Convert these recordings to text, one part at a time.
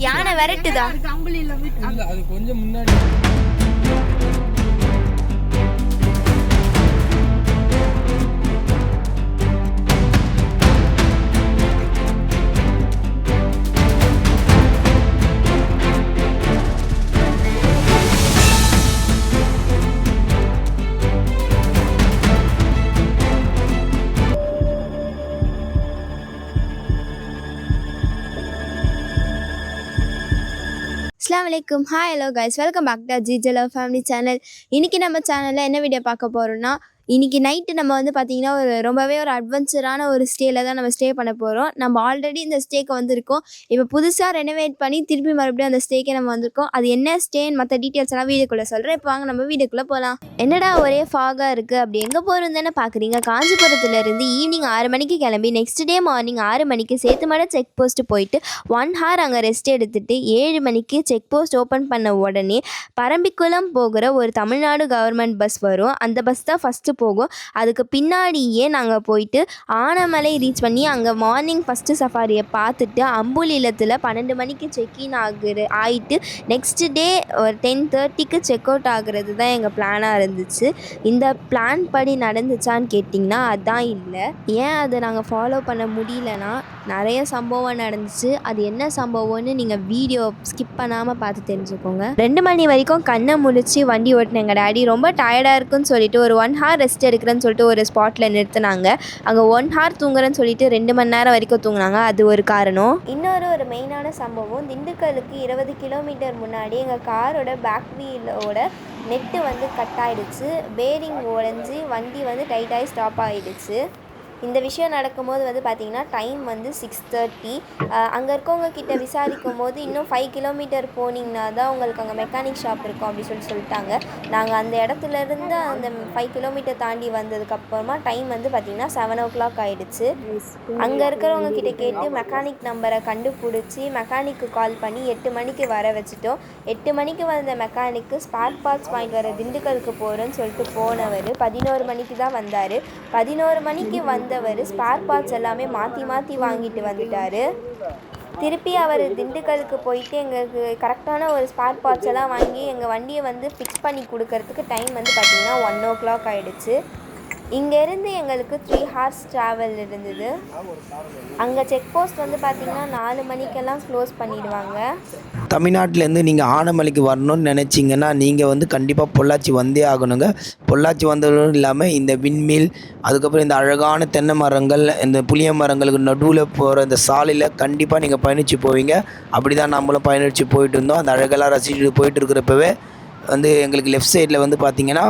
யானை விரட்டுதா? அது கொஞ்சம் முன்னாடி அஸ்ஸலாமு அலைக்கும். Hi hello guys, welcome back to GJ love family channel. இன்றைக்கி நம்ம சேனலில் என்ன வீடியோ பார்க்க போகிறோம்னா, இன்றைக்கி நைட்டு நம்ம வந்து பார்த்திங்கன்னா ரொம்பவே ஒரு அட்வென்ச்சரான ஒரு ஸ்டேயில் தான் நம்ம ஸ்டே பண்ண போகிறோம். நம்ம ஆல்ரெடி இந்த ஸ்டேக்கு வந்திருக்கோம். இப்போ புதுசாக ரெனோவேட் பண்ணி திருப்பி மறுபடியும் அந்த ஸ்டேக்கே நம்ம வந்திருக்கோம். அது என்ன ஸ்டேன்னு மற்ற டீட்டெயில்ஸ் எல்லாம் வீடியோக்குள்ளே சொல்கிறேன். இப்போ வாங்க நம்ம வீடியோக்குள்ளே போகலாம். என்னடா ஒரே ஃபாகாக இருக்குது, அப்படி எங்கே போகிறோம் தானே பார்க்குறீங்க. காஞ்சிபுரத்துலேருந்து ஈவினிங் 6 மணிக்கு கிளம்பி நெக்ஸ்ட் டே மார்னிங் 6 மணிக்கு சேத்துமடை செக் போஸ்ட் போயிட்டு 1 hour அங்கே ரெஸ்ட் எடுத்துகிட்டு 7 மணிக்கு செக் போஸ்ட் ஓப்பன் பண்ண உடனே பரம்பிக்குளம் போகிற ஒரு தமிழ்நாடு கவர்மெண்ட் பஸ் வரும். அந்த பஸ் தான் ஃபஸ்ட்டு போகும். அதுக்கு பின்னாடியே நாங்கள் போயிட்டு ஆனமலை ரீச் பண்ணி அங்கே மார்னிங் ஃபஸ்ட்டு சஃபாரியை பார்த்துட்டு அம்புலிலத்தில் 12 மணிக்கு செக்இன் ஆகிட்டு நெக்ஸ்ட் டே ஒரு 10:30க்கு செக் அவுட் ஆகுறது தான் எங்கள் பிளானாக இருந்துச்சு. இந்த பிளான் படி நடந்துச்சான்னு கேட்டிங்கன்னா அதான் இல்லை. ஏன் அதை நாங்கள் ஃபாலோ பண்ண முடியலன்னா, நிறைய சம்பவம் நடந்துச்சு. அது என்ன சம்பவம்னு நீங்கள் வீடியோ ஸ்கிப் பண்ணாமல் பார்த்து தெரிஞ்சுக்கோங்க. 2 மணி வரைக்கும் கண்ணை முழிச்சு வண்டி ஓட்டின எங்கள் டேடி ரொம்ப டயர்டாக இருக்குன்னு சொல்லிட்டு ஒரு 1 hour ரெஸ்ட் எடுக்கிறேன்னு சொல்லிட்டு ஒரு ஸ்பாட்டில் நிறுத்தினாங்க. அங்கே 1 hour தூங்குறேன்னு சொல்லிட்டு 2 மணி நேரம் வரைக்கும் தூங்கினாங்க. அது ஒரு காரணம். இன்னொரு மெயினான சம்பவம், திண்டுக்கலுக்கு 20 கிலோமீட்டர் முன்னாடி எங்கள் காரோட பேக் வீலோட நெட்டு வந்து கட் ஆகிடுச்சு. பேரிங் உடைஞ்சி வண்டி வந்து டைட்டாகி ஸ்டாப் ஆகிடுச்சு. இந்த விஷயம் நடக்கும்போது வந்து பார்த்திங்கன்னா டைம் வந்து 6:30. அங்கே இருக்கவங்க கிட்ட விசாரிக்கும் போது இன்னும் 5 கிலோமீட்டர் போனீங்கன்னா தான் உங்களுக்கு அங்கே மெக்கானிக் ஷாப் இருக்கும் அப்படின்னு சொல்லிட்டாங்க. நாங்கள் அந்த இடத்துலேருந்து அந்த 5 கிலோமீட்டர் தாண்டி வந்ததுக்கப்புறமா டைம் வந்து பார்த்திங்கன்னா 7 o'clock ஆகிடுச்சு. அங்கே இருக்கிறவங்க கிட்ட கேட்டு மெக்கானிக் நம்பரை கண்டுபிடிச்சி மெக்கானிக்கு கால் பண்ணி 8 மணிக்கு வர வச்சுட்டோம். 8 மணிக்கு வந்த மெக்கானிக்கு ஸ்பார்க் பார்ட்ஸ் வாங்கிட்டு வர திண்டுக்கலுக்கு போகிறேன்னு சொல்லிட்டு போனவர் 11 மணிக்கு தான் வந்தார். 11 மணிக்கு வந்தவர் ஸ்பார்க் பார்ட்ஸ் எல்லாமே மாற்றி வாங்கிட்டு வந்துட்டார். திருப்பி அவர் திண்டுக்கலுக்கு போயிட்டு எங்களுக்கு கரெக்டான ஒரு ஸ்பார்க் பார்ட்ஸ் எல்லாம் வாங்கி எங்கள் வண்டியை வந்து ஃபிக்ஸ் பண்ணி கொடுக்கறதுக்கு டைம் வந்து பார்த்திங்கன்னா 1 o'clock ஆகிடுச்சு. இங்கேருந்து எங்களுக்கு 3 hours ட்ராவல் இருந்தது. அங்கே செக் போஸ்ட் வந்து பார்த்திங்கன்னா 4 மணிக்கெல்லாம் க்ளோஸ் பண்ணிடுவாங்க. தமிழ்நாட்டிலேருந்து நீங்கள் ஆனமலைக்கு வரணும்னு நினச்சிங்கன்னா நீங்கள் வந்து கண்டிப்பாக பொள்ளாச்சி வந்தே ஆகணுங்க. பொள்ளாச்சி வந்ததும் இல்லாமல் இந்த விண்மில், அதுக்கப்புறம் இந்த அழகான தென்னை மரங்கள், இந்த புளிய மரங்களுக்கு நடுவில் போகிற இந்த சாலையில் கண்டிப்பாக நீங்கள் பயணித்து போவீங்க. அப்படி தான் நம்மளும் பயணித்து போயிட்டு இருந்தோம். அந்த அழகெல்லாம் ரசிச்சுட்டு போயிட்டு இருக்கிறப்பவே வந்து எங்களுக்கு லெஃப்ட் சைடில் வந்து பார்த்திங்கன்னா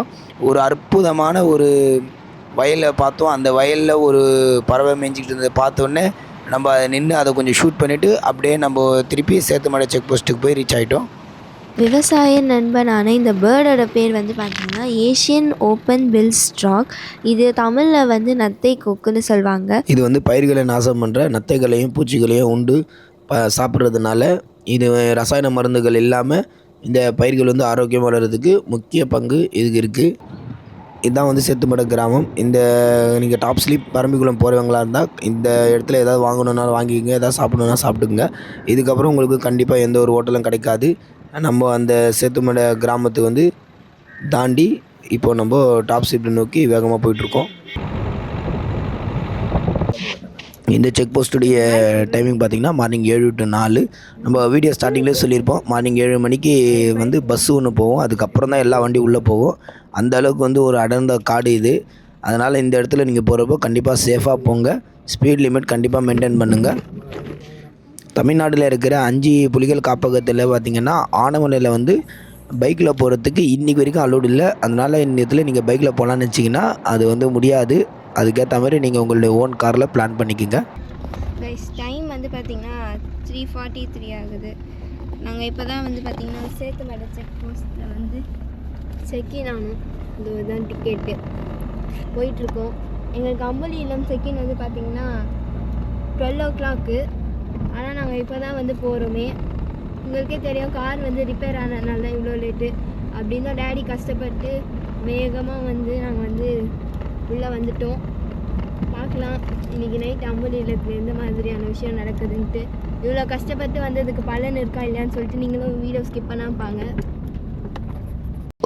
ஒரு அற்புதமான ஒரு வயலை பார்த்தோம். அந்த வயலில் ஒரு பறவை மேய்ஞ்சிக்கிட்டு இருந்ததை பார்த்தோன்னே நம்ம அதை நின்று அதை கொஞ்சம் ஷூட் பண்ணிவிட்டு அப்படியே நம்ம திருப்பி சேத்துமடை செக் போஸ்ட்டுக்கு போய் ரீச் ஆகிட்டோம். விவசாய நண்பனான இந்த பேர்டோட பேர் வந்து பார்த்திங்கன்னா ஏஷியன் ஓப்பன் பில் ஸ்ட்ராக். இது தமிழில் வந்து நத்தை கொக்குன்னு சொல்லுவாங்க. இது வந்து பயிர்களை நாசம் பண்ணுற நத்தைகளையும் பூச்சிகளையும் உண்டு சாப்பிட்றதுனால இது ரசாயன மருந்துகள் இல்லாமல் இந்த பயிர்கள் வந்து ஆரோக்கியம் வளர்கிறதுக்கு முக்கிய பங்கு இதுக்கு இருக்குது. இதுதான் வந்து சேத்துமடை கிராமம். இந்த நீங்கள் டாப் ஸ்லீப் பரம்பிக்குளம் போகிறவங்களா இருந்தால் இந்த இடத்துல ஏதாவது வாங்கணுன்னாலும் வாங்கிக்கோங்க, ஏதாவது சாப்பிடணுன்னா சாப்பிட்டுக்குங்க. இதுக்கப்புறம் உங்களுக்கு கண்டிப்பாக எந்த ஒரு ஹோட்டலும் கிடைக்காது. நம்ம அந்த சேத்துமடை கிராமத்துக்கு வந்து தாண்டி இப்போ நம்ம டாப் ஸ்லீப்பை நோக்கி வேகமாக போயிட்டுருக்கோம். இந்த செக் போஸ்ட்டுடைய டைமிங் பார்த்திங்கன்னா மார்னிங் 7 to 4. நம்ம வீடியோ ஸ்டார்டிங்லேயே சொல்லியிருப்போம், மார்னிங் 7 மணிக்கு வந்து பஸ்ஸு ஒன்று போகும். அதுக்கப்புறம் தான் எல்லா வண்டி உள்ளே போகும். அந்த அளவுக்கு வந்து ஒரு அடர்ந்த காடு இது. அதனால் இந்த இடத்துல நீங்கள் போகிறப்போ கண்டிப்பாக சேஃபாக போங்க. ஸ்பீட் லிமிட் கண்டிப்பாக மெயின்டைன் பண்ணுங்கள். தமிழ்நாட்டில் இருக்கிற 5 புலிகள் காப்பகத்தில் பார்த்திங்கன்னா ஆனமலையில் வந்து பைக்கில் போகிறதுக்கு இன்றைக்கி வரைக்கும் அலோடு இல்லை. அதனால் இந்த இடத்துல நீங்கள் பைக்கில் போகலான்னு வச்சிங்கன்னா அது வந்து முடியாது. அதுக்கேற்ற மாதிரி நீங்கள் உங்களுடைய ஓன் காரில் பிளான் பண்ணிக்கோங்க. டைம் வந்து பார்த்திங்கன்னா 3:43 ஆகுது. நாங்கள் இப்போ தான் வந்து பார்த்திங்கன்னா சேத்துமடை செக் போஸ்ட்டில் வந்து செக்இன் ஆனோம். இதுதான் டிக்கெட்டு. போயிட்டுருக்கோம். எங்களுக்கு அம்புலி இல்லம் செக்இன் வந்து பார்த்திங்கன்னா 12 o'clock. ஆனால் நாங்கள் இப்போ தான் வந்து போகிறோமே. உங்களுக்கே தெரியும், கார் வந்து ரிப்பேர் ஆனதுனால தான் இவ்வளோ லேட்டு. அப்படின்னு தான் டேடி கஷ்டப்பட்டு வேகமாக வந்து நாங்கள் வந்து உள்ளே வந்துட்டோம். பார்க்கலாம் இன்றைக்கி நைட் அம்புலியில் எந்த மாதிரியான விஷயம் நடக்குதுன்ட்டு. இவ்வளோ கஷ்டப்பட்டு வந்ததுக்கு பலன் இருக்கா இல்லையான்னு சொல்லிட்டு நீங்களும் வீடியோ ஸ்கிப் பண்ணாமல் பாங்க.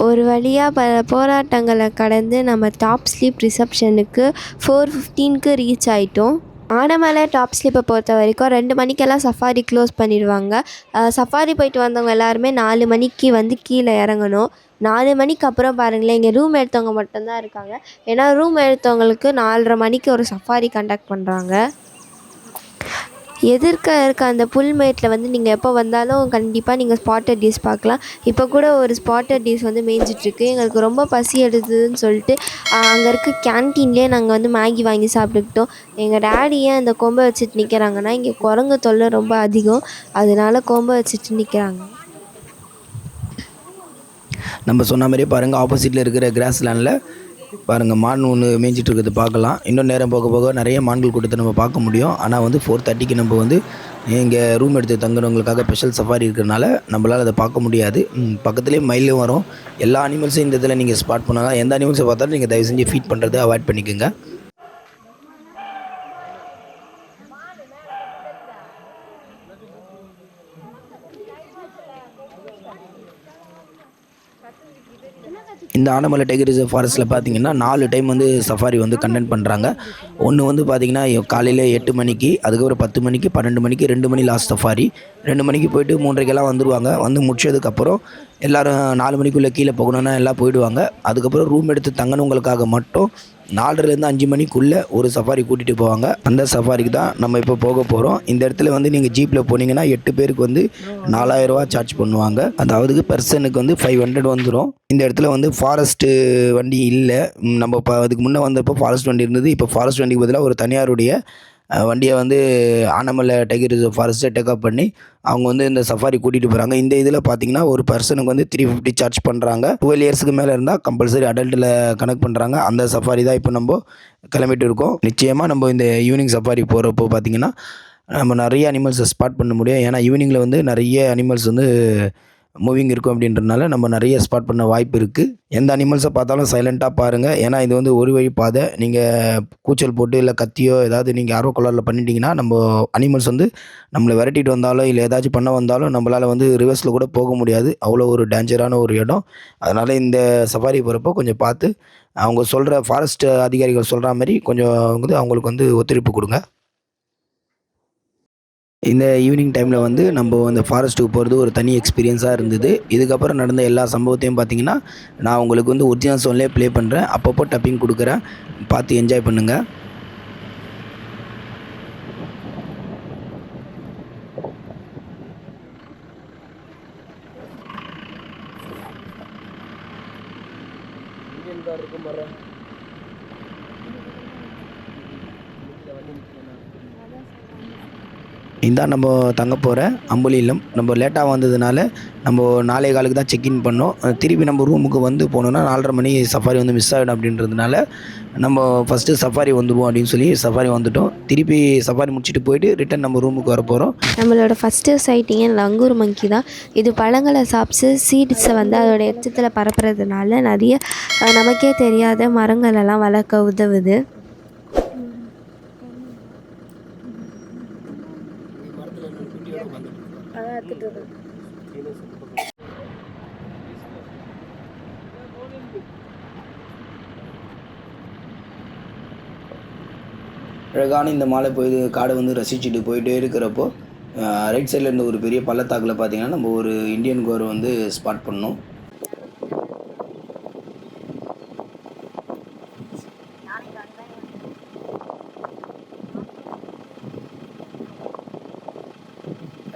ஒரு வழியாக பல போராட்டங்களை கடந்து நம்ம டாப் ஸ்லீப் ரிசப்ஷனுக்கு 4:15க்கு ரீச் ஆகிட்டோம். ஆனமலை டாப் ஸ்லீப்பை பொறுத்த வரைக்கும் 2 மணிக்கெல்லாம் சஃபாரி க்ளோஸ் பண்ணிடுவாங்க. சஃபாரி போயிட்டு வந்தவங்க எல்லாருமே 4 மணிக்கு வந்து கீழே இறங்கணும். 4 மணிக்கு அப்புறம் பாருங்களேன், இங்கே ரூம் எடுத்தவங்க மட்டும்தான் இருக்காங்க. ஏன்னா ரூம் எடுத்தவங்களுக்கு 4:30 மணிக்கு ஒரு சஃபாரி கண்டக்ட் பண்ணுறாங்க. எதிர்க்க இருக்க அந்த புல்மேட்டில் வந்து நீங்கள் எப்போ வந்தாலும் கண்டிப்பாக நீங்கள் ஸ்பாட்டட் டீஸ் பார்க்கலாம். இப்போ கூட ஒரு ஸ்பாட்டட் டீஸ் வந்து மேய்ஞ்சிட்ருக்கு. எங்களுக்கு ரொம்ப பசி எடுத்ததுன்னு சொல்லிட்டு அங்கே இருக்க கேன்டீன்லேயே நாங்கள் வந்து மேகி வாங்கி சாப்பிட்டுக்கிட்டோம். எங்கள் டேடி ஏன் அந்த கொம்பை வச்சுட்டு நிற்கிறாங்கன்னா, இங்கே குரங்கு தொல்லை ரொம்ப அதிகம், அதனால கொம்பை வச்சுட்டு நிற்கிறாங்க. நம்ம சொன்ன மாதிரியே பாருங்கள், ஆப்போசிட்டில் இருக்கிற கிராஸ் லேண்டில் பாருங்கள் மான் ஒன்று மேய்ஞ்சிட்டு இருக்கிறது பார்க்கலாம். இன்னும் நேரம் போக போக நிறைய மான்கள் கூட்டத்தை நம்ம பார்க்க முடியும். ஆனால் வந்து 4:30க்கு நம்ம வந்து இங்கே ரூம் எடுத்து தங்குறவங்களுக்காக ஸ்பெஷல் சஃபாரி இருக்கிறனால நம்மளால் அதை பார்க்க முடியாது. பக்கத்துலேயே மயிலும் வரும். எல்லா அனிமல்ஸும் இந்த இதில் நீங்கள் ஸ்பாட் பண்ணலாம். எந்த அனிமல்ஸை பார்த்தாலும் நீங்கள் தயவு செஞ்சு ஃபீட் பண்ணுறதை அவாய்ட் பண்ணிக்கோங்க. இந்த ஆனமலை டைகர் ரிசர்வ் ஃபாரஸ்ட்டில் பார்த்தீங்கன்னா 4 டைம் வந்து சஃபாரி வந்து கண்டக்ட் பண்ணுறாங்க. ஒன்று வந்து பார்த்திங்கன்னா காலையில் 8 மணிக்கு, அதுக்கப்புறம் 10 மணிக்கு, 12 மணிக்கு, 2 மணி லாஸ்ட் சஃபாரி. 2 மணிக்கு போய்ட்டு 3:30க்கெல்லாம் வந்துடுவாங்க. வந்து முடிச்சதுக்கப்புறம் எல்லோரும் 4 மணிக்குள்ளே கீழே போகணுன்னா எல்லாம் போயிடுவாங்க. அதுக்கப்புறம் ரூம் எடுத்து தங்கணுங்களுக்காக மட்டும் 4:30லேருந்து 5 மணிக்குள்ளே ஒரு சஃபாரி கூட்டிகிட்டு போவாங்க. அந்த சஃபாரிக்கு தான் நம்ம இப்போ போக போகிறோம். இந்த இடத்துல வந்து நீங்கள் ஜீப்பில் போனீங்கன்னா 8 பேருக்கு வந்து 4000 ரூபா சார்ஜ் பண்ணுவாங்க. அதாவது பர்சனுக்கு வந்து 500 வந்துடும். இந்த இடத்துல வந்து ஃபாரஸ்ட்டு வண்டி இல்லை. நம்ம அதுக்கு முன்னே வந்தப்போ ஃபாரஸ்ட் வண்டி இருந்தது. இப்போ ஃபாரஸ்ட் வண்டிக்கு பதிலாக ஒரு தனியாருடைய வண்டியை வந்து ஆனமலை டைகர் ரிசர்வ் ஃபாரஸ்ட்டை டேக்கப் பண்ணி அவங்க வந்து இந்த சஃபாரி கூட்டிகிட்டு போகிறாங்க. இந்த இதில் பார்த்தீங்கன்னா ஒரு பர்சனுக்கு வந்து 350 சார்ஜ் பண்ணுறாங்க. 12 இயர்ஸுக்கு மேலே இருந்தால் கம்பல்சரி அடல்ட்டில் கனெக்ட் பண்ணுறாங்க. அந்த சஃபாரி தான் இப்போ நம்ம கிளம்பிட்டு இருக்கோம். நிச்சயமாக நம்ம இந்த ஈவினிங் சஃபாரி போகிறப்போ பார்த்திங்கன்னா நம்ம நிறைய அனிமல்ஸை ஸ்பாட் பண்ண முடியும். ஏன்னா ஈவினிங்கில் வந்து நிறைய அனிமல்ஸ் வந்து மூவிங் இருக்கும் அப்படின்றதுனால நம்ம நிறைய ஸ்பாட் பண்ண வாய்ப்பு இருக்குது. எந்த அனிமல்ஸை பார்த்தாலும் சைலண்ட்டாக பாருங்கள். ஏன்னா இது வந்து ஒரு வழி பாதை. நீங்கள் கூச்சல் போட்டு இல்லை கத்தியோ ஏதாவது நீங்கள் ஆர்வ கோளாறில் பண்ணிட்டீங்கன்னா நம்ம அனிமல்ஸ் வந்து நம்மளை விரட்டிட்டு வந்தாலும் இல்லை ஏதாச்சும் பண்ண வந்தாலும் நம்மளால் வந்து ரிவர்ஸில் கூட போக முடியாது. அவ்வளோ ஒரு டேஞ்சரான ஒரு இடம். அதனால் இந்த சஃபாரி போகிறப்போ கொஞ்சம் பார்த்து அவங்க சொல்கிற ஃபாரஸ்ட் அதிகாரிகள் சொல்கிற மாதிரி கொஞ்சம் வந்து அவங்களுக்கு வந்து ஒத்துழைப்பு கொடுங்க. இந்த ஈவினிங் டைமில் வந்து நம்ம அந்த ஃபாரஸ்ட்டுக்கு போகிறது ஒரு தனி எக்ஸ்பீரியன்ஸாக இருந்தது. இதுக்கப்புறம் நடந்த எல்லா சம்பவத்தையும் பார்த்திங்கன்னா நான் உங்களுக்கு வந்து ஒரிஜினல் சவுண்ட்லேயே ப்ளே பண்ணுறேன். அப்பப்போ டப்பிங் கொடுக்குறேன், பார்த்து என்ஜாய் பண்ணுங்கள். இதான் நம்ம தங்க போகிற அம்புலி இல்லம். நம்ம லேட்டாக வந்ததுனால நம்ம 4:15 தான் செக்இன் பண்ணோம். திருப்பி நம்ம ரூமுக்கு வந்து போனோன்னா 4:30 மணி சஃபாரி வந்து மிஸ் ஆகிடும் அப்படின்றதுனால நம்ம ஃபஸ்ட்டு சஃபாரி வந்துடுவோம் அப்படின்னு சொல்லி சஃபாரி வந்துவிட்டோம். திருப்பி சஃபாரி முடிச்சுட்டு போயிட்டு ரிட்டன் நம்ம ரூமுக்கு வர போகிறோம். நம்மளோட ஃபஸ்ட்டு சைட்டிங்கே லங்கூர் மங்கி தான். இது பழங்களை சாப்பிட்டு சீட்ஸை வந்து அதோட எச்சத்தில் பரப்புறதுனால நிறைய நமக்கே தெரியாத மரங்களெல்லாம் வளர்க்க உதவுது. அழகான இந்த மாலை காடை வந்து ரசிச்சுட்டு போயிட்டே இருக்கிறப்போ ரைட் சைடில் இருந்த ஒரு பெரிய பள்ளத்தாக்கில் பார்த்தீங்கன்னா நம்ம ஒரு இந்தியன் கோரை வந்து ஸ்பாட் பண்ணோம்.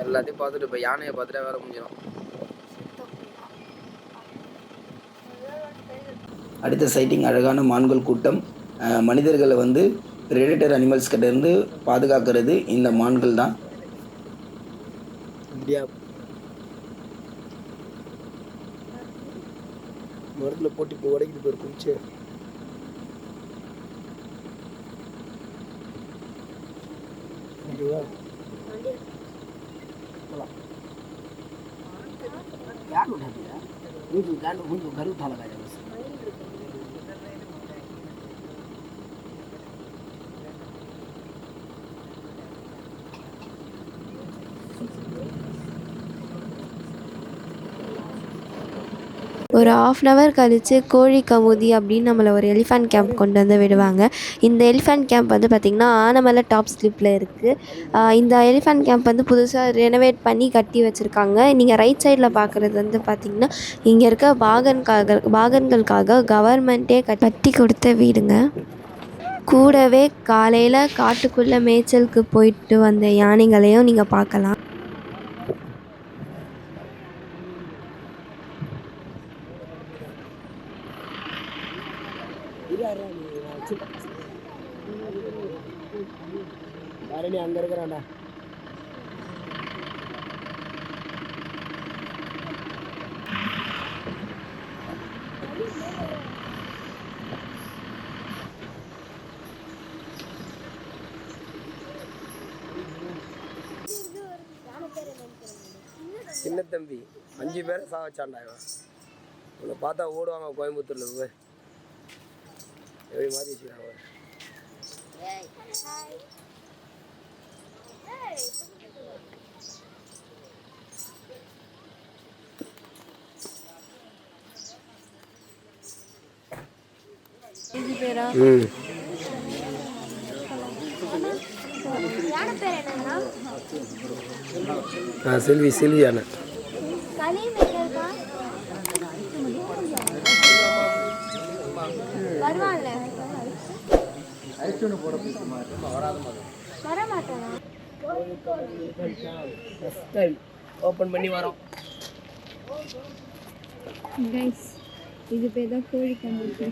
எல்லாத்தையும் பார்த்துட்டு இப்போ யானையை பார்த்துட்டா வேற முடிஞ்சிடும். அடுத்த சைட்டிங் அழகான மான்கள் கூட்டம். மனிதர்களை வந்து பிரெடேட்டர் அனிமல்ஸ் கிட்ட இருந்து பாதுகாக்கிறது இந்த மான்கள் தான். மரத்தில் போட்டு இப்போ உடைக்கிட்டு போய் குடிச்சு ஒரு 1/2 hour கழித்து கோழி கமுதி அப்படின்னு நம்மளை ஒரு எலிஃபண்ட் கேம்ப் கொண்டு வந்து விடுவாங்க. இந்த எலிஃபண்ட் கேம்ப் வந்து பார்த்திங்கன்னா ஆனமலை டாப் ஸ்லிப்பில் இருக்குது. இந்த எலிஃபண்ட் கேம்ப் வந்து புதுசாக ரெனோவேட் பண்ணி கட்டி வச்சுருக்காங்க. நீங்கள் ரைட் சைடில் பார்க்குறது வந்து பார்த்திங்கன்னா இங்கே இருக்க பாகன்களுக்காக கவர்மெண்ட்டே கட்டி கொடுத்த வீடுங்க. கூடவே காலையில் காட்டுக்குள்ளே மேய்ச்சலுக்கு போயிட்டு வந்த யானைகளையும் நீங்கள் பார்க்கலாம். அங்கே இருக்கிறான்டா. சின்ன தம்பி 5 பேரை சாவச்சாண்டா இவன். உன்னை பார்த்தா ஓடுவாங்க கோயம்புத்தூர்ல போய் எப்படி மாற்றி வச்சுக்கிறாங்க. செல்வி யானை. ஓப்பன் பண்ணி வரோம். இது பேர் தான் கோழி கமுதி.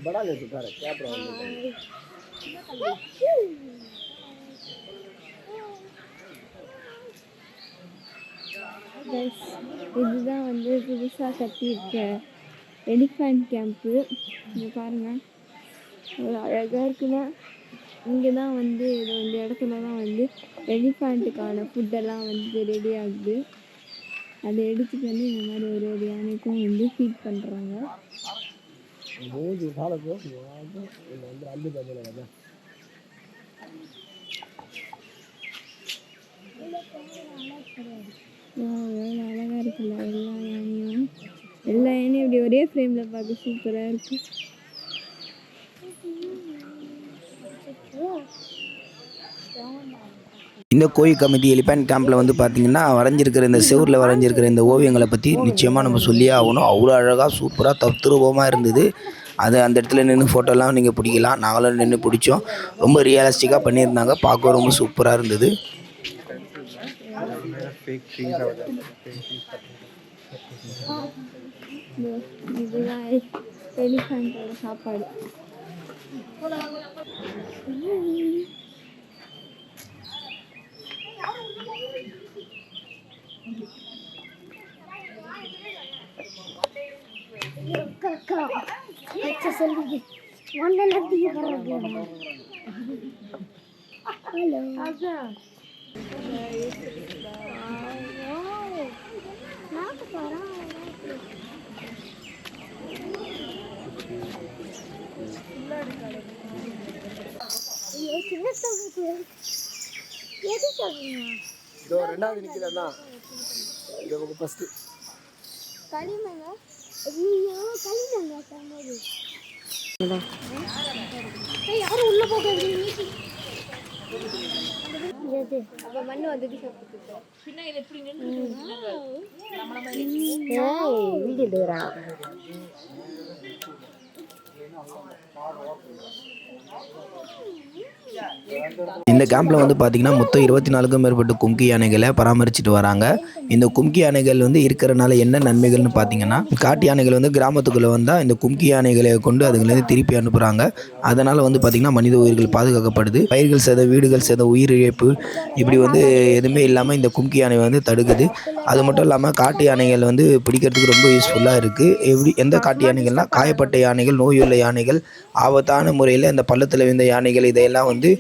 बड़ा ले चुका है क्या प्रॉब्लम है. இதுதான் வந்து புதுசாக கட்டியிருக்க எலிஃபண்ட் கேம்ப்பு. இங்கே பாருங்கள் ஒரு அழகாக இருக்குன்னா இங்கே தான் வந்து இந்த இடத்துல தான் வந்து எலிஃபண்ட்டுக்கான ஃபுட்டெல்லாம் வந்து ரெடி ஆகுது. அதை எடுத்துகிட்டு வந்து இந்த மாதிரி ஒரு யானைக்கும் வந்து ஃபீட் பண்ணுறாங்க. रोज उठा लो अंदर आलू का बोला था. அழகாக இருக்குல்ல எல்லா யானையும் இப்படி ஒரே ஃப்ரேமில் பார்க்க சூப்பராக இருக்கு. இந்த கோழி கமிட்டி எலிஃபண்ட் கேம்பில் வந்து பார்த்திங்கன்னா வரைஞ்சிருக்கிற இந்த செவரில் வரைஞ்சிருக்கிற இந்த ஓவியங்களை பற்றி நிச்சயமாக நம்ம சொல்லியே ஆகணும். அவ்வளோ அழகாக சூப்பராக தத்ரூபமாக இருந்தது. அது அந்த இடத்துல நின்று ஃபோட்டோலாம் நீங்கள் பிடிக்கலாம். நாங்களும் நின்று பிடிச்சோம். ரொம்ப ரியலிஸ்டிக்காக பண்ணியிருந்தாங்க. பார்க்க ரொம்ப சூப்பராக இருந்தது. இதுதான் எலிஃபண்டோட சாப்பாடு. ரெண்டாவது நிற்கிறதா ஃபஸ்ட்டு யாரும் உள்ள போக மண்ணு வந்து இந்த கேம்பில் வந்து பார்த்திங்கன்னா மொத்தம் 24க்கும் மேற்பட்ட கும்கி யானைகளை பராமரிச்சுட்டு வராங்க. இந்த கும்கி யானைகள் வந்து இருக்கிறனால என்ன நன்மைகள்னு பார்த்தீங்கன்னா, காட்டு யானைகள் வந்து கிராமத்துக்குள்ளே வந்தால் இந்த கும்கி யானைகளை கொண்டு அதுலேருந்து திருப்பி அனுப்புகிறாங்க. அதனால் வந்து பார்த்திங்கன்னா மனித உயிர்கள் பாதுகாக்கப்படுது. பயிர்கள் சேதம், வீடுகள் சேதம், உயிரிழப்பு இப்படி வந்து எதுவுமே இல்லாமல் இந்த கும்கி யானை வந்து தடுக்குது. அது மட்டும் இல்லாமல் காட்டு யானைகள் வந்து பிடிக்கிறதுக்கு ரொம்ப யூஸ்ஃபுல்லாக இருக்குது. எந்த காட்டு யானைகள்னால் காயப்பட்ட யானைகள், நோயுள்ள யானைகள், ஆபத்தான முறையில் இந்த பள்ளத்தில் விழுந்த யானைகள் இதையெல்லாம் வந்து வந்து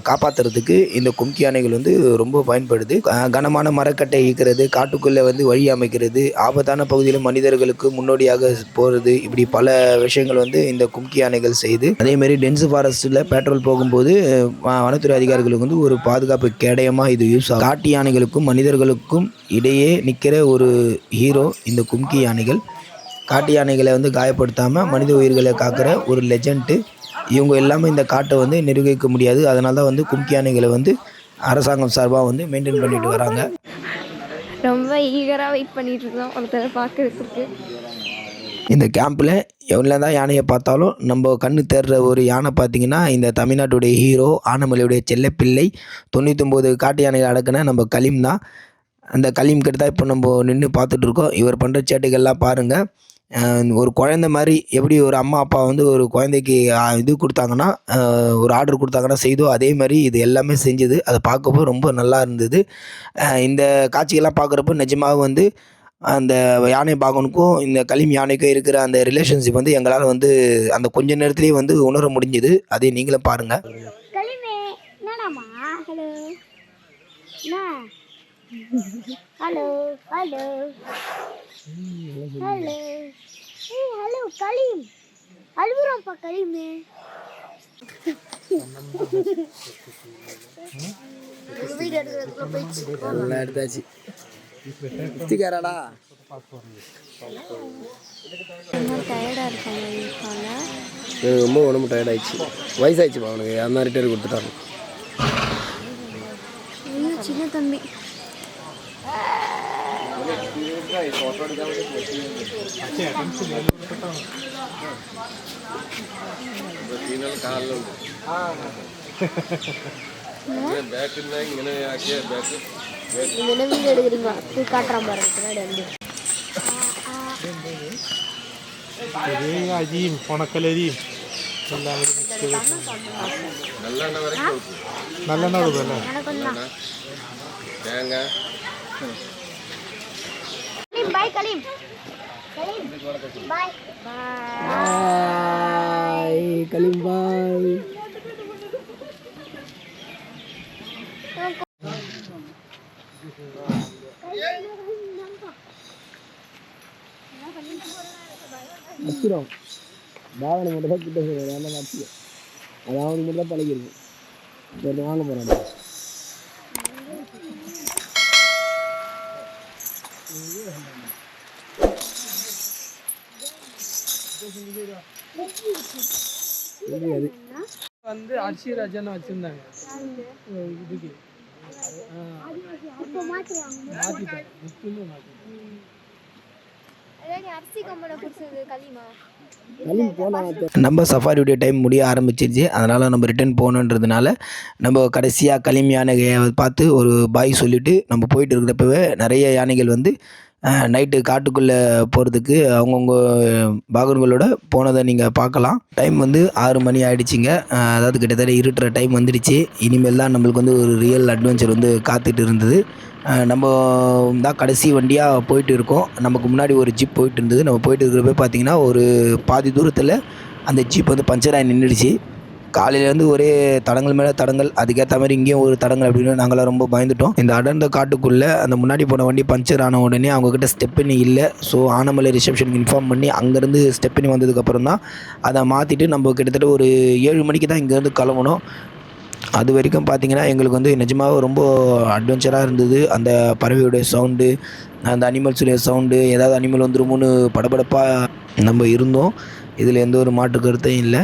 காப்பாற்றுறதுக்கு இந்த கும்கி யானைகள் வந்து ரொம்ப பயன்படுது. கனமான மரக்கட்டை ஈக்கிறது, காட்டுக்குள்ளே வந்து வழி அமைக்கிறது, ஆபத்தான பகுதியில் மனிதர்களுக்கு முன்னோடியாக போகிறது, இப்படி பல விஷயங்கள் வந்து இந்த கும்கி யானைகள் செய்யுது. அதேமாரி டென்ஸ் ஃபாரஸ்ட்டில் பேட்ரோல் போகும்போது வனத்துறை அதிகாரிகளுக்கு வந்து ஒரு பாதுகாப்பு கேடயமாக இது யூஸ் ஆகும். காட்டு யானைகளுக்கும் மனிதர்களுக்கும் இடையே நிற்கிற ஒரு ஹீரோ இந்த கும்கி யானைகள். காட்டு யானைகளை வந்து காயப்படுத்தாமல் மனித உயிர்களை காக்கிற ஒரு லெஜெண்ட்டு. இவங்க எல்லாமே இந்த காட்டை வந்து நிர்வகிக்க முடியாது. அதனால தான் வந்து கும்கி யானைகளை வந்து அரசாங்கம் சார்பாக வந்து மெயின்டைன் பண்ணிட்டு வராங்க. ரொம்ப ஈகராக வெயிட் பண்ணிட்டு இருக்கோம் ஒருத்தரை பார்க்கறதுக்கு. இந்த கேம்பில் எவ்வளோ தான் யானையை பார்த்தாலும் நம்ம கண்ணு தேடுற ஒரு யானை பார்த்திங்கன்னா இந்த தமிழ்நாட்டுடைய ஹீரோ ஆனமலையுடைய செல்லப்பிள்ளை 99 காட்டு யானைகள் அடக்குன நம்ம கலீம் தான். அந்த கலீம் கிட்ட தான் இப்போ நம்ம நின்று பார்த்துட்ருக்கோம். இவர் பண்ணுற சேட்டைகள்லாம் பாருங்கள். ஒரு குழந்த மாதிரி எப்படி ஒரு அம்மா அப்பா வந்து ஒரு குழந்தைக்கு இது கொடுத்தாங்கன்னா ஒரு ஆர்டர் கொடுத்தாங்கன்னா செய்தோ அதே மாதிரி இது எல்லாமே செஞ்சுது. அதை பார்க்கப்போ ரொம்ப நல்லா இருந்தது. இந்த காட்சிகள்லாம் பார்க்குறப்போ நிஜமாக வந்து அந்த யானை பாகனுக்கும் இந்த கலீம் யானைக்கும் இருக்கிற அந்த ரிலேஷன்ஷிப் வந்து எங்களால் வந்து அந்த கொஞ்ச நேரத்துலேயே வந்து உணர முடிஞ்சுது. அதை நீங்களும் பாருங்கள். Hello hello hello hello Kaleem அழுகுறோம்ப்பா கலீமே. வீடியோ எடுக்கிறதுக்குள்ள போயிடுச்சு. நல்லா எடுத்தாச்சு. சுத்திக்காரடா டயர்டாக இருக்காங்க. ரொம்ப உடம்பு டயர்ட் ஆயிடுச்சு. வயசாயிடுச்சுப்பா அவனுக்கு. அந்த ரிட்டையர் கொடுத்துட்டாங்க. சின்ன தம்பி வீடியோ எடுக்கிறீங்களா? காட்டுறான் பாருங்க பின்னாடி வந்து. அஜீம் உனக்கலரீம் நல்லெண்ணெய் விடுதல்ல. பாய் கலீம். கலீம் பாய் பாய் கலீம் பாய். வச்சிரும் பாவனை மட்டும் தான் கிட்ட சொல்லுவார். அந்த வச்சு அது அவனுக்கு மட்டும் தான் பழகிருக்கு. இப்போ வாங்க போகிறேன். வந்து அரிசி ராஜான்னு வச்சிருந்தாங்க இதுக்கு. மாற்றிட்டேன். அரிசி கம்மனை பிடிச்சது கலீமா. நம்ம சஃபாரியுடைய டைம் முடிய ஆரம்பிச்சிருச்சு. அதனால் நம்ம ரிட்டர்ன் போகணுன்றதுனால நம்ம கடைசியாக கலீம் யானையை பார்த்து ஒரு பாய் சொல்லிவிட்டு நம்ம போயிட்டு இருக்கிறப்பவே நிறைய யானைகள் வந்து நைட்டு காட்டுக்குள்ளே போகிறதுக்கு அவங்கவுங்க பாகன்களோட போனதை நீங்கள் பார்க்கலாம். டைம் வந்து 6 மணி ஆகிடுச்சிங்க. அதாவது கிட்டத்தட்ட இருட்டுற டைம் வந்துடுச்சு. இனிமேல் தான் நம்மளுக்கு வந்து ஒரு ரியல் அட்வென்ச்சர் வந்து காத்துட்டு இருந்தது. நம்ம தான் கடைசி வண்டியாக போயிட்டு இருக்கோம். நமக்கு முன்னாடி ஒரு ஜீப் போயிட்டு இருந்தது. நம்ம போயிட்டு இருக்கிறப்ப பார்த்திங்கன்னா ஒரு பாதி தூரத்தில் அந்த ஜீப் வந்து பஞ்சர் ஆகி நின்றுடுச்சு. காலையிலேருந்து ஒரே தடங்கள் மேலே தடங்கள். அதுக்கேற்ற மாதிரி இங்கேயும் ஒரு தடங்கள் அப்படின்னு நாங்களாம் ரொம்ப பயந்துட்டோம். இந்த அடர்ந்த காட்டுக்குள்ளே அந்த முன்னாடி போன வண்டி பஞ்சர் ஆன உடனே அவங்கக்கிட்ட ஸ்டெப்னி இல்லை. ஸோ ஆனமலை ரிசப்ஷனுக்கு இன்ஃபார்ம் பண்ணி அங்கேருந்து ஸ்டெப்னி வந்ததுக்கப்புறம் தான் அதை மாற்றிட்டு நம்ம கிட்டத்தட்ட ஒரு 7 மணிக்கு தான் இங்கேருந்து கிளம்பணும். அது வரைக்கும் பார்த்திங்கன்னா எங்களுக்கு வந்து நிஜமாக ரொம்ப அட்வென்ச்சராக இருந்தது. அந்த பறவையுடைய சவுண்டு, அந்த அனிமல்ஸுடைய சவுண்டு, ஏதாவது அனிமல் வந்துருமோன்னு படபடப்பாக நம்ம இருந்தோம். இதில் எந்த ஒரு மாற்று கருத்தையும் இல்லை.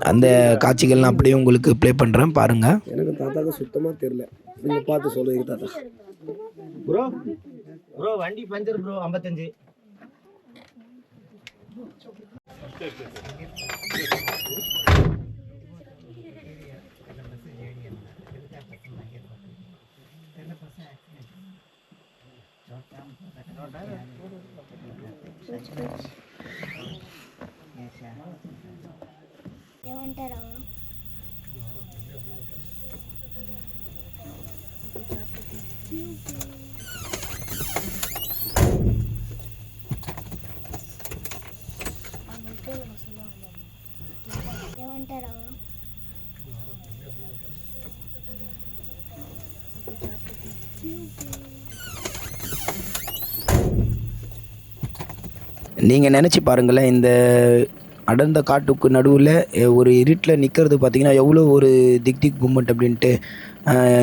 அந்த காட்சிகள்லாம் அப்படியே உங்களுக்கு ப்ளே பண்ணுறேன் பாருங்கள். எனக்கு தாத்தாக்கு சுத்தமாக தெரியல. நீங்கள் பார்த்து சொல்லுங்க தாத்தா. ப்ரோ வண்டி பஞ்சர் ப்ரோ 55. நீங்கள் நினச்சி பாருங்களேன், இந்த அடர்ந்த காட்டுக்கு நடுவில் ஒரு இருட்டில் நிற்கிறது பார்த்தீங்கன்னா எவ்வளோ ஒரு திக் திக் மூமெண்ட் அப்படின்ட்டு.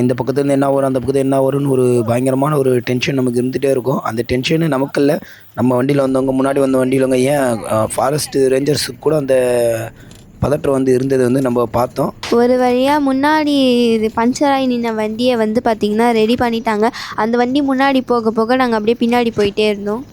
இந்த பக்கத்துலேருந்து என்ன வரும், அந்த பக்கத்தில் என்ன வரும்னு ஒரு பயங்கரமான ஒரு டென்ஷன் நமக்கு இருந்துகிட்டே இருக்கும். அந்த டென்ஷனு நமக்கு இல்லை, நம்ம வண்டியில் வந்தவங்க, முன்னாடி வந்த வண்டியிலவங்க, ஏன் ஃபாரஸ்ட்டு ரேஞ்சர்ஸுக்கு கூட அந்த பதற்றம் வந்து இருந்தது வந்து நம்ம பார்த்தோம். ஒரு வழியாக முன்னாடி இது பஞ்சர் ஆகி நின்ன வண்டியை வந்து பார்த்திங்கன்னா ரெடி பண்ணிட்டாங்க. அந்த வண்டி முன்னாடி போக போக நாங்கள் அப்படியே பின்னாடி போயிட்டே இருந்தோம்.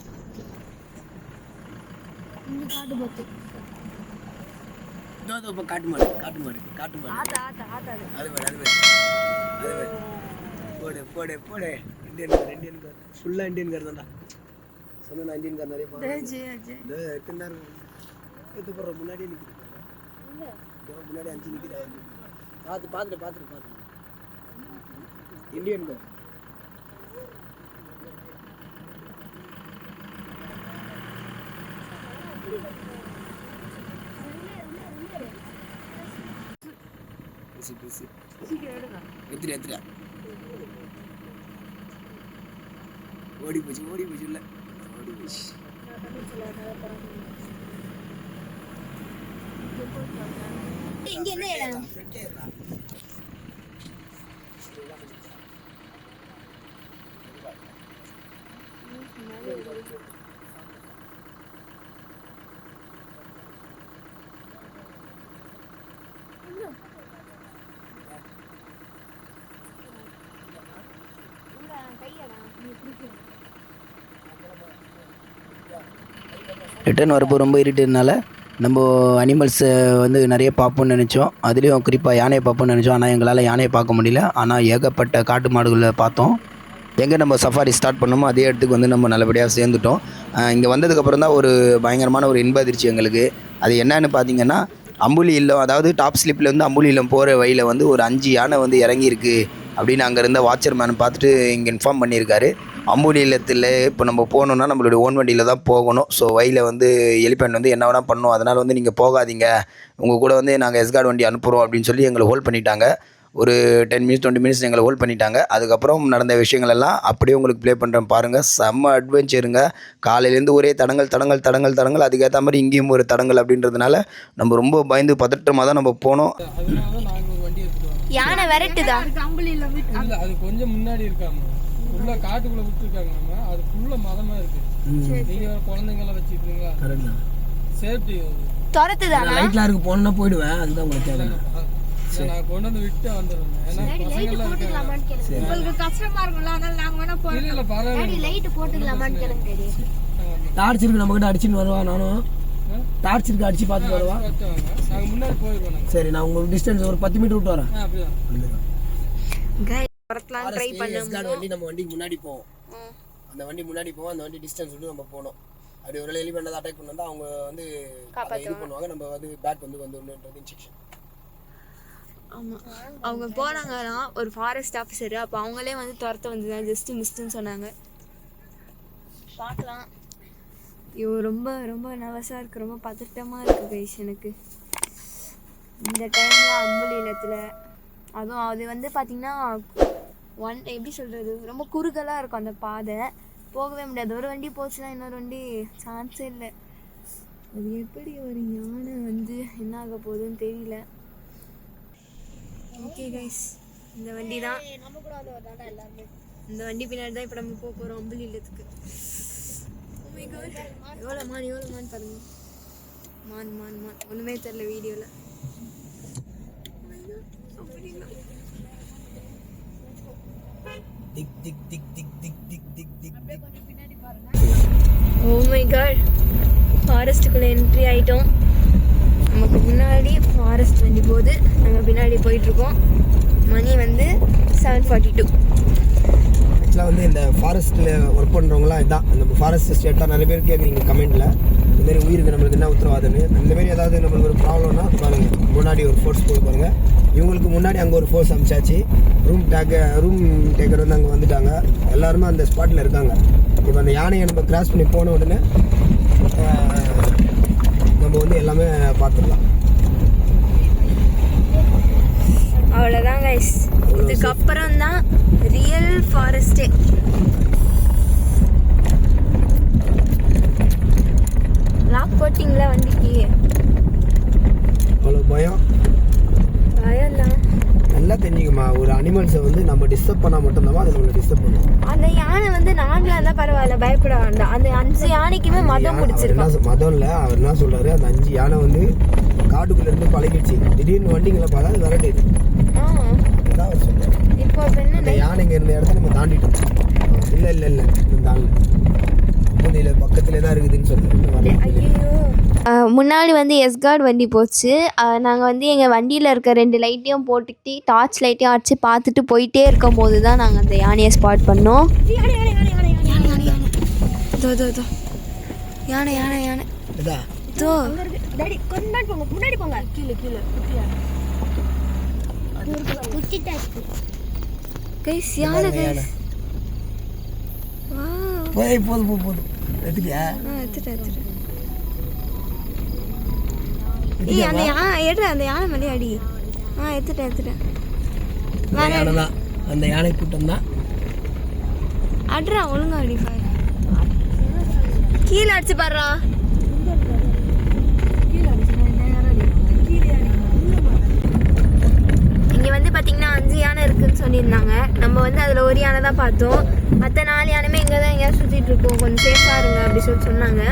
காட்டு மாடு காட்டு மாடு காட்டு மாடு அது வேறு அது வேறு அது வேறு போடு போடு போடு. இந்தியன் கார் ஃபுல்லாக இந்தியன் கார் தான்டா. சொன்னா இந்தியன் கார் நிறைய எத்தனை எடுத்து போடுற முன்னாடியே நிற்கிது. முன்னாடி 5 நிற்கிது. பார்த்துட்டு இந்தியன் கார். எத்திரியா ஓடி போச்சு இல்லை ஓடி போச்சு. இங்கே என்ன இடம்? ரிட்டர்ன் வரப்போ ரொம்ப இருட்டுனால நம்ம அனிமல்ஸை வந்து நிறைய பார்ப்போம்னு நினச்சோம். அதுலேயும் குறிப்பாக யானையை பார்ப்போம்னு நினச்சோம். ஆனால் எங்களால் யானையை பார்க்க முடியல. ஆனால் ஏகப்பட்ட காட்டு மாடுகளை பார்த்தோம். எங்கே நம்ம சஃபாரி ஸ்டார்ட் பண்ணோமோ அதே இடத்துக்கு வந்து நம்ம நல்லபடியாக சேர்ந்துட்டோம். இங்கே வந்ததுக்கப்புறம் தான் ஒரு பயங்கரமான ஒரு இன்ப அதிர்ச்சி எங்களுக்கு. அது என்னன்னு பார்த்தீங்கன்னா, அம்புலி இல்லம், அதாவது டாப் ஸ்லிப்பில் வந்து அம்புலி இல்லம் போகிற வழியில் வந்து ஒரு 5 யானை வந்து இறங்கியிருக்கு அப்படின்னு அங்கே இருந்த வாட்சர்மேன் பார்த்துட்டு இங்கே இன்ஃபார்ம் பண்ணியிருக்காரு. அம்புலி இல்லத்தில் இப்போ நம்ம போகணுன்னா நம்மளுடைய ஓன் வண்டியில் தான் போகணும். ஸோ வழியில் வந்து எலிஃபெண்ட் வந்து என்ன வேணால் பண்ணும், அதனால் வந்து நீங்கள் போகாதீங்க, உங்கள் கூட வந்து நாங்கள் எஸ்கார்ட் வண்டி அனுப்புகிறோம் அப்படின்னு சொல்லி எங்களை ஹோல்ட் பண்ணிட்டாங்க. ஒரு 10 மினிட்ஸ் 20 மினிட்ஸ் எங்களை ஹோல்ட் பண்ணிட்டாங்க. அதுக்கப்புறம் நடந்த விஷயங்கள் எல்லாம் அப்படியே உங்களுக்கு ப்ளே பண்ணுறேன் பாருங்கள். செம்ம அட்வென்ச்சருங்க. காலையிலேருந்து ஒரே தடங்கள். அதுக்கேற்ற மாதிரி இங்கேயும் ஒரு தடங்கள் அப்படின்றதுனால நம்ம ரொம்ப பயந்து பதற்றமாக தான் நம்ம போனோம். யானை விரட்டுதா? இல்லை, அது கொஞ்சம் முன்னாடி இருக்காங்க, ஃபுல்லாக காட்டுக்குள்ளே விட்டுருக்காங்க. நம்ம அது ஃபுல்லாக மதமாக இருக்குது. நீங்கள் வேறு குழந்தைங்களாம் வச்சுருக்கீங்களா? கரெக்டா, சேஃப்டி துரத்துதா? லைட்லாம் இருக்கு, போனா போயிடுவேன். அதுதான் உங்களுக்கு தேவை. நான் கொண்டு வந்து விட்டு வந்துடுறேன். ஏன்னா பசங்கள்லாம் இருக்காங்க, உங்களுக்கு கஷ்டமா இருக்கும்ல, அதனால நாங்க வேணா போறோம். இல்லை பரவாயில்ல, லைட் போட்டுக்கலாமான்னு கேளுங்க. டார்ச் இருக்கு, நம்மகிட்ட அடிச்சுன்னு வருவா. நானும் டார்ச் இருக்கு, அடிச்சு பார்த்துட்டு வருவா. நாங்கள் முன்னாடி போயிடுவோம். சரி, நான் உங்களுக்கு டிஸ்டன்ஸ் ஒரு 10 மீட்டர் விட்டு வரேன். அப்படிதான் ட்ரை பண்ணோம். வண்டி நம்ம வண்டிக்கு முன்னாடி போவோம். அந்த வண்டி முன்னாடி போவோம். அந்த வண்டி டிஸ்டன்ஸ் விட்டு நம்ம போனோம். அப்படி ஒரு எலிமெண்ட் அட்டாக் பண்ணா அவங்க வந்து இது பண்ணுவாங்க. நம்ம வந்து பேக் வந்து வந்துன்றது இன்ஸ்ட்ரக்ஷன். ஆமாம், அவங்க போனாங்கன்னா ஒரு ஃபாரஸ்ட் ஆஃபீஸரு, அப்போ அவங்களே வந்து துரத்த வந்து ஜஸ்ட்டு மிஸ்ட்டுன்னு சொன்னாங்க. பார்க்கலாம். ஐயோ, ரொம்ப ரொம்ப நர்வஸாக இருக்குது, ரொம்ப பதட்டமாக இருக்குது கைஸ் எனக்கு இந்த டைமில். அம்புலி இல்லத்தில் அதுவும் அது வந்து பார்த்திங்கன்னா எப்படி சொல்கிறது, ரொம்ப குறுகலாக இருக்கும் அந்த பாதை, போகவே முடியாது. ஒரு வண்டி போச்சுன்னா இன்னொரு வண்டி சான்ஸே இல்லை. அது எப்படி ஒரு யானை வந்து என்ன ஆக போகுதுன்னு தெரியல. ஓகே கைஸ், இந்த வண்டி தான், இந்த வண்டி பின்னாடி தான் இப்போ நம்ம போக போகிறோம் அம்புலி இல்லத்துக்கு. எவ்வளோ மான் பாருங்க. மான் ஒன்றுமே தெரில வீடியோவில். ஓ மை காட், ஃபாரஸ்ட்டுக்குள்ளே என்ட்ரி ஆகிட்டோம். நமக்கு முன்னாடி ஃபாரஸ்ட் வண்டி போகுது, நாங்கள் பின்னாடி போயிட்டுருக்கோம். மணி வந்து 7:42. ஆக்சுவலாக வந்து இந்த ஃபாரஸ்ட்டில் ஒர்க் பண்ணுறவங்களாம் இதுதான். நம்ம ஃபாரஸ்ட் ஸ்டேட்டாக நிறைய பேர் கேட்குறீங்க கமெண்ட்டில், இந்தமாரி உயிருக்கு நம்மளுக்கு என்ன உத்தரவாதம்னு. இந்தமாரி ஏதாவது நம்மளுக்கு ஒரு ப்ராப்ளம்னா பாருங்கள், முன்னாடி ஒரு ஃபோர்ஸ் போய் பாருங்கள். இவங்களுக்கு முன்னாடி அங்கே ஒரு ஃபோர்ஸ் அனுப்பிச்சாச்சு. ரூம் டேக்கர் வந்து அங்கே வந்துட்டாங்க. எல்லாருமே அந்த ஸ்பாட்டில் இருக்காங்க. இப்போ அந்த யானையை நம்ம கிராஸ் பண்ணி போன உடனே நம்ம வந்து எல்லாமே பார்த்துடலாம். அவ்வளோதான் கைஸ், இதுக்கப்புறம் தான் ரியல் ஃபாரஸ்ட்டே. நம்ம ஒரு அனிமல்ஸை வந்து நம்ம டிஸ்டர்ப் பண்ணால் மட்டும்தான் அது நம்மளை டிஸ்டர்ப் பண்ணும். அந்த யானை வந்து நாங்களா இருந்தால் பரவாயில்ல, பயப்பட வேண்டாம். அந்த 5 யானைக்குமே மதம் பிடிச்சிருக்கோம். மதம் இல்லை, அவர் என்ன சொல்கிறாரு, அந்த 5 யானை வந்து காட்டுக்குள்ளேருந்து பழகிடுச்சு. திடீர்னு வண்டிங்களை பார்த்தா அது விரட்டுது. அதான் அவர் சொல்கிறார். இப்போ அந்த யானைங்க இருந்த இடத்த நம்ம தாண்டிட்டோம். இல்லை இல்லை இல்லை இன்னும் தாண்டல, அம்புலியில் பக்கத்துலேயே தான் இருக்குதுன்னு சொல்லுங்கள். முன்னாடி வந்து எஸ்கார்ட் வண்டி போச்சு. நாங்கள் வந்து எங்கள் வண்டியில் இருக்க 2 லைட்டையும் போட்டுக்கிட்டு டார்ச் லைட்டையும் அடித்து பார்த்துட்டு போயிட்டே இருக்கும் போது தான் நாங்கள் அந்த யானையை ஸ்பாட் பண்ணோம். யானை யானை யானை இதோ டாடி கொஞ்ச முன்னாடி போங்க, முன்னாடி போங்க. கீழே கீழே குட்டிட்டா இருக்கு கைஸ், யானை கைஸ். போதும் எடுத்துட்டியா? எடுத்துட்டேன். ஏய் அந்த யானை அந்த யானை மேலே அடி. எடுத்துட்டேன். யானை தான், அந்த யானை கூட்டம் தான். அட்ரா ஒழுங்கா அடி பாரு. கீழே அடிச்சு பாடுறா. இங்கே வந்து பார்த்தீங்கன்னா 5 யானை இருக்குன்னு சொல்லியிருந்தாங்க. நம்ம வந்து அதில் ஒரு யானை தான் பார்த்தோம். மற்ற 4 யானையுமே இங்கே தான் எங்கேயாவது சுற்றிட்டு இருக்கோம், கொஞ்சம் சேஃபாக இருங்க அப்படி சொன்னாங்க.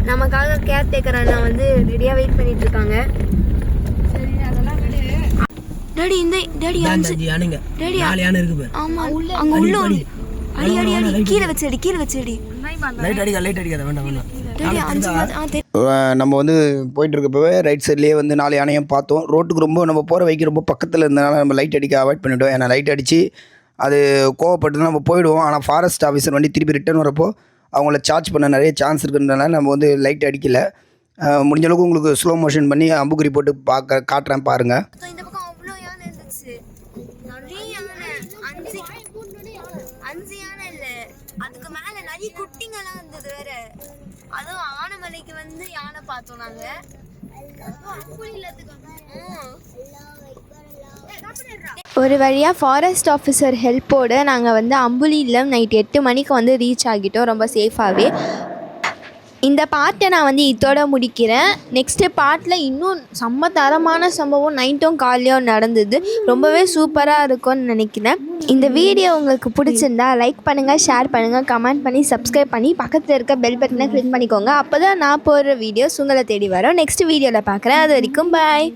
நமக்காக கேர் டேக்கர் அண்ணா வந்து ரெடியாக வெயிட் பண்ணிட்டு இருக்காங்க. டாடி இந்த டாடி 5 யானைங்க, டாடி 4 யானை இருக்கு பாரு. ஆமா அங்க உள்ள அடி கீழே வச்சு அடி. லைட் அடிக்காத வேண்டாம். டாடி 5 நம்ம வந்து போயிட்டு இருக்கப்பவே ரைட் சைட்லேயே வந்து 4 யானையும் பார்த்தோம். ரோட்டுக்கு ரொம்ப நம்ம போகிற வைக்க ரொம்ப பக்கத்தில் இருந்தனால நம்ம லைட் அடிக்க அவாய்ட் பண்ணிவிட்டோம். ஏன்னா லைட் அடித்து அது கோவப்பட்டு நம்ம போயிடுவோம். ஆனால் ஃபாரஸ்ட் ஆஃபீஸர் வண்டி திருப்பி ரிட்டர்ன் வரப்போ அவங்கள சார்ஜ் பண்ண நிறைய சான்ஸ் இருக்குன்றனால நம்ம வந்து லைட் அடிக்கல. முடிஞ்ச அளவுக்கு உங்களுக்கு ஸ்லோ மோஷன் பண்ணி அம்புக்குறி போட்டு காட்டுறேன் பாருங்கள். இந்த பக்கம் அவ்வளோ யானை இருந்துச்சு. நிறைய யானை, 5 யானை இல்லை, அதுக்கு மேலே நிறைய குட்டிங்கெல்லாம் இருந்தது வேற. அதுவும் ஆனைமலைக்கு வந்து யானை பார்த்தோம் நாங்கள். ஒரு வழியாக ஃபாரஸ்ட் ஆஃபீஸர் ஹெல்ப்போடு நாங்கள் வந்து அம்புலியில் நைட் 8 மணிக்கு வந்து ரீச் ஆகிட்டோம், ரொம்ப சேஃபாகவே. இந்த பார்ட்டை நான் வந்து இதோட முடிக்கிறேன். நெக்ஸ்ட்டு பார்ட்டில் இன்னும் செம்ம தரமான சம்பவம் நைட்டும் காலையும் நடந்தது. ரொம்பவே சூப்பராக இருக்கும்னு நினைக்கிறேன். இந்த வீடியோ உங்களுக்கு பிடிச்சிருந்தா லைக் பண்ணுங்கள், ஷேர் பண்ணுங்கள், கமெண்ட் பண்ணி சப்ஸ்கிரைப் பண்ணி பக்கத்தில் இருக்க பெல் பட்டனை கிளிக் பண்ணிக்கோங்க. அப்போ தான் நான் போடுற வீடியோஸ் உங்களை தேடி வரும். நெக்ஸ்ட் வீடியோவில் பார்க்குறேன். அது வரைக்கும் பாய்.